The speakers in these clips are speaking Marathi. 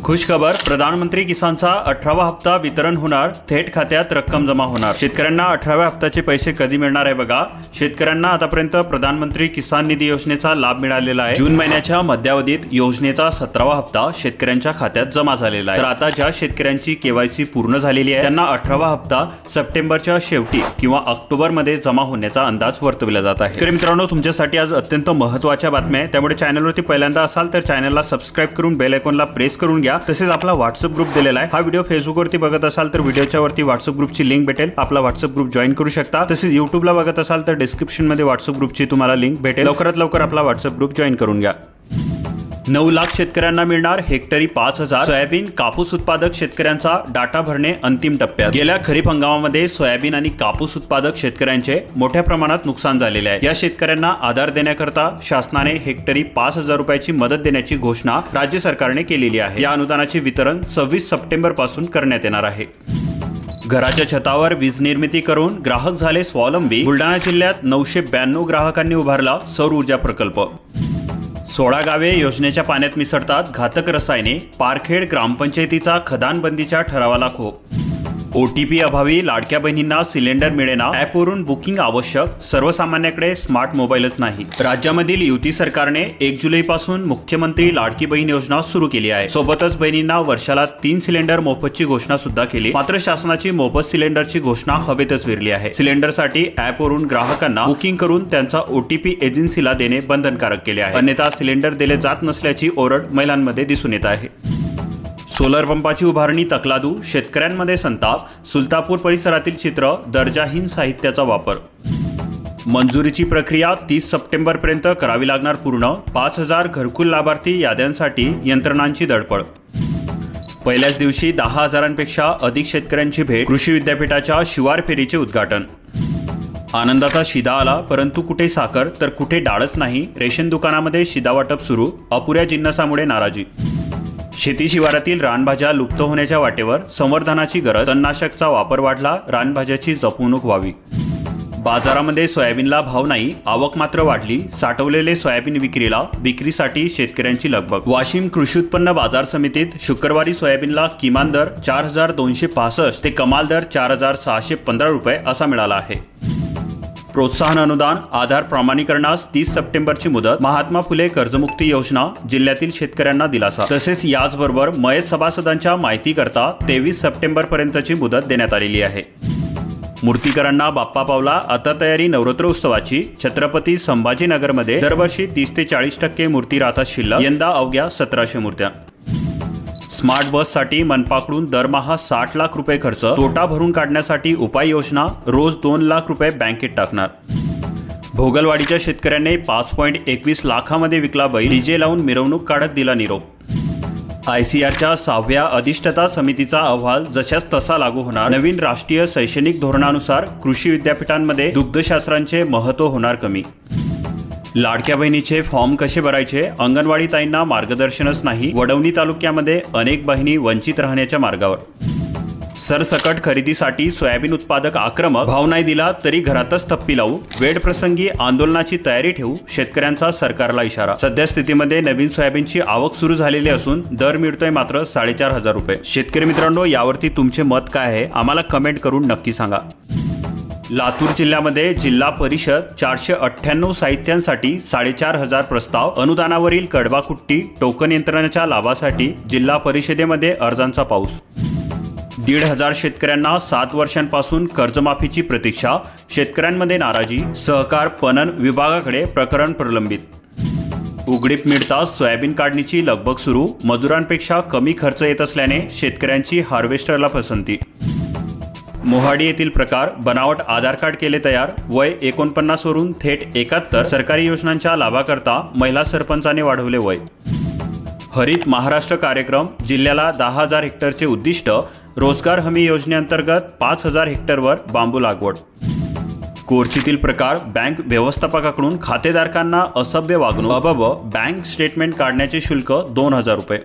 खुशखबर, प्रधानमंत्री किसानचा 18वा हप्ता वितरण होणार, थेट खात्यात रक्कम जमा होणार। शेतकऱ्यांना 18व्या हप्त्याचे पैसे कधी मिळणार आहे बघा। शेतकऱ्यांना आतापर्यंत प्रधानमंत्री किसान निधी योजनेचा लाभ मिळालेला आहे। जून महिन्याच्या मध्यावधीत योजनेचा 17वा हप्ता शेतकऱ्यांच्या खात्यात जमा झालेला आहे। तर आता ज्या शेतकऱ्यांची केवायसी पूर्ण झालेली आहे त्यांना 18वा हप्ता सप्टेंबरच्या शेवटी किंवा ऑक्टोबर मध्ये जमा होण्याचा अंदाज वर्तविला जात आहे। तर मित्रांनो, तुमच्यासाठी आज अत्यंत महत्त्वाच्या बातम्या आहे, त्यामुळे चॅनलवरती पहिल्यांदा असाल तर चॅनलला सबस्क्राइब करून बेल आयकॉनला प्रेस करून घ्या। तसेच आपला व्हॉट्सअप ग्रुप दिलेला आहे। हा व्हिडिओ फेसबुकवरती बघत असाल तर व्हिडिओच्या वरती व्हॉट्सअप ग्रुपची लिंक भेटेल, आपला व्हॉट्सअप ग्रुप जॉइन करू शकता। तसेच यूट्यूबला बघत असाल तर डिस्क्रिप्शन मध्ये व्हॉट्सअप ग्रुपची तुम्हाला लिंक भेटेल, लवकरात लवकर आपला व्हॉट्सअप ग्रुप जॉइन करून घ्या। 9 लाख शेतकऱ्यांना मिळणार हेक्टरी 5,000। सोयाबीन कापूस उत्पादक शेतकऱ्यांचा डाटा भरणे अंतिम टप्प्यात। गेल्या खरीप हंगामामध्ये सोयाबीन आणि कापूस उत्पादक शेतकऱ्यांचे मोठ्या प्रमाणात नुकसान झालेले आहे। या शेतकऱ्यांना आधार देण्याकरता शासनाने हेक्टरी 5,000 रुपयाची मदत देण्याची घोषणा राज्य सरकारने केलेली आहे। या अनुदानाचे वितरण 26 सप्टेंबर पासून करण्यात येणार आहे। घराच्या छतावर वीज निर्मिती करून ग्राहक झाले स्वावलंबी। बुलढाणा जिल्ह्यात 992 ग्राहकांनी उभारला सौर ऊर्जा प्रकल्प। 16 गावे योजनेच्या पाण्यात मिसळतात घातक रसायने। पारखेड ग्रामपंचायतीचा खदानबंदीच्या ठरावाला खो। OTP अभावी लाडक्या बहिणींना सिलेंडर मिळेना। ॲपवरून बुकिंग आवश्यक, सर्वसामान्याकडे स्मार्ट मोबाईलच नाही। राज्यामधील युती सरकारने 1 जुलैपासून मुख्यमंत्री लाडकी बहीण योजना सुरू केली आहे। सोबतच बहिणींना वर्षाला 3 सिलेंडर मोफतची घोषणा सुद्धा केली। मात्र शासनाची मोफत सिलेंडरची घोषणा हवेतच विरली आहे। सिलेंडरसाठी ॲपवरून ग्राहकांना बुकिंग करून त्यांचा OTP एजन्सीला देणे बंधनकारक केले आहे, अन्यथा सिलेंडर दिले जात नसल्याची ओरड महिलांमध्ये दिसून येत आहे। सोलर पंपाची उभारणी तकलादू, शेतकऱ्यांमध्ये संताप। सुलतापूर परिसरातील चित्र, दर्जाहीन साहित्याचा वापर। मंजुरीची प्रक्रिया 30 सप्टेंबर पर्यंत करावी लागणार पूर्ण। 5,000 घरकुल लाभार्थी याद्यांसाठी यंत्रणांची धडपड। पहिल्याच दिवशी 10,000पेक्षा अधिक शेतकऱ्यांची भेट। कृषी विद्यापीठाच्या शिवार फेरीचे उद्घाटन। आनंदाचा शिदा आला, परंतु कुठे साखर तर कुठे डाळच नाही। रेशन दुकानामध्ये शिदा वाटप सुरू, अपुऱ्या जिन्नसामुळे नाराजी। शेती शिवारातील रानभाज्या लुप्त होण्याच्या वाटेवर, संवर्धनाची गरज। तणनाशकचा वापर वाढला, रानभाज्याची जपवणूक व्हावी। बाजारामध्ये सोयाबीनला भाव नाही, आवक मात्र वाढली। साठवलेले सोयाबीन विक्रीला, विक्रीसाठी शेतकऱ्यांची लगबग। वाशिम कृषी उत्पन्न बाजार समितीत शुक्रवारी सोयाबीनला किमान दर 4,265 ते कमाल दर 4,615 रुपये असा मिळाला आहे। प्रोत्साहन अनुदान आधार प्रमाणीकरणास 30 सप्टेंबरची मुदत। महात्मा फुले कर्जमुक्ती योजना, जिल्ह्यातील शेतकऱ्यांना दिलासा। तसेच याचबरोबर मयत सभासदांच्या माहितीकरता 23 सप्टेंबर पर्यंतची मुदत देण्यात आलेली आहे। मूर्तीकरांना बाप्पा पावला, आता तयारी नवरात्र उत्सवाची। छत्रपती संभाजीनगरमध्ये दरवर्षी 30 ते 40% मूर्ती राहतात शिल्लक, यंदा अवघ्या 1700 मूर्त्या। स्मार्ट बससाठी मनपाकडून दरमहा 60 लाख रुपये खर्च। तोटा भरून काढण्यासाठी उपाययोजना, रोज 2 लाख रुपये बँकेत टाकणार। भोगलवाडीच्या शेतकऱ्याने 5.21 लाखामध्ये विकला बैल, डीजे लावून मिरवणूक काढत दिला निरोप। ICARच्या 6व्या अधिष्ठाता समितीचा अहवाल जशास तसा लागू होणार। नवीन राष्ट्रीय शैक्षणिक धोरणानुसार कृषी विद्यापीठांमध्ये दुग्धशास्त्रांचे महत्त्व होणार कमी। लाडक्या बहिणीचे फॉर्म कसे भरायचे, अंगणवाडी ताईंना मार्गदर्शनच नाही। वडवणी तालुक्यामध्ये अनेक बहिणी वंचित राहण्याच्या मार्गावर। सरसकट खरेदीसाठी सोयाबीन उत्पादक आक्रमक, भाव नाही दिला तरी घरातच थप्पी लावू। वेळप्रसंगी आंदोलनाची तयारी ठेवू, शेतकऱ्यांचा सरकारला इशारा। सध्या स्थितीमध्ये नवीन सोयाबीनची आवक सुरू झालेली असून दर मिळतोय मात्र 4,500 रुपये। शेतकरी मित्रांनो, यावरती तुमचे मत काय आहे आम्हाला कमेंट करून नक्की सांगा। लातूर जिल्ह्यामध्ये जिल्हा परिषद 498 साहित्यांसाठी 4,500 प्रस्ताव। अनुदानावरील कडबाकुट्टी, टोकन यंत्रणेच्या लाभासाठी जिल्हा परिषदेमध्ये अर्जांचा पाऊस। 1,500 शेतकऱ्यांना 7 वर्षांपासून कर्जमाफीची प्रतीक्षा, शेतकऱ्यांमध्ये नाराजी। सहकार पणन विभागाकडे प्रकरण प्रलंबित। उघडीप मिळताच सोयाबीन काढणीची लगबग सुरू, मजुरांपेक्षा कमी खर्च येत असल्याने शेतकऱ्यांची हार्वेस्टरला पसंती। मोहाडी येथील प्रकार, बनावट आधार कार्ड केले तयार, वय 49 वरून थेट 71। सरकारी योजनांच्या लाभाकरता महिला सरपंचाने वाढवले वय। हरित महाराष्ट्र कार्यक्रम, जिल्ह्याला 10,000 हेक्टरचे उद्दिष्ट। रोजगार हमी योजनेअंतर्गत 5,000 हेक्टरवर बांबू लागवड। कोर्चीतील प्रकार, बँक व्यवस्थापकाकडून खातेधारकांना असभ्य वागणूक। बँक स्टेटमेंट काढण्याचे शुल्क 2,000 रुपये।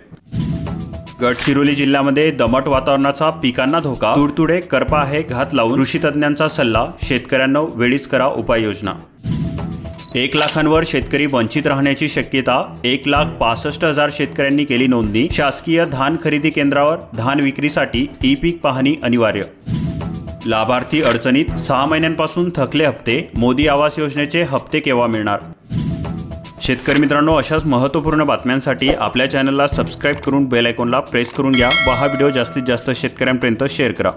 गडचिरोली जिल्ह्यामध्ये दमट वातावरणाचा पिकांना धोका। तुडतुडे, करपा आहे घात लावून कृषी तज्ञांचा सल्ला। शेतकऱ्यांना वेळीच करा उपाययोजना। 1 लाखांवर शेतकरी वंचित राहण्याची शक्यता. 1,65,000 शेतकऱ्यांनी केली नोंदणी. शासकीय धान खरेदी केंद्रावर धान विक्रीसाठी ई पीक पाहणी अनिवार्य. लाभार्थी अडचणीत. 6 महिन्यांपासून थकले हप्ते. मोदी आवास योजनेचे हप्ते केव्हा मिळणार? शेतकरी मित्रांनो, अशाच महत्त्वपूर्ण बातम्यांसाठी आपल्या चॅनलला सबस्क्राईब करून बेल आयकॉनला प्रेस करून घ्या व हा व्हिडिओ जास्तीत जास्त शेतकऱ्यांपर्यंत शेअर करा.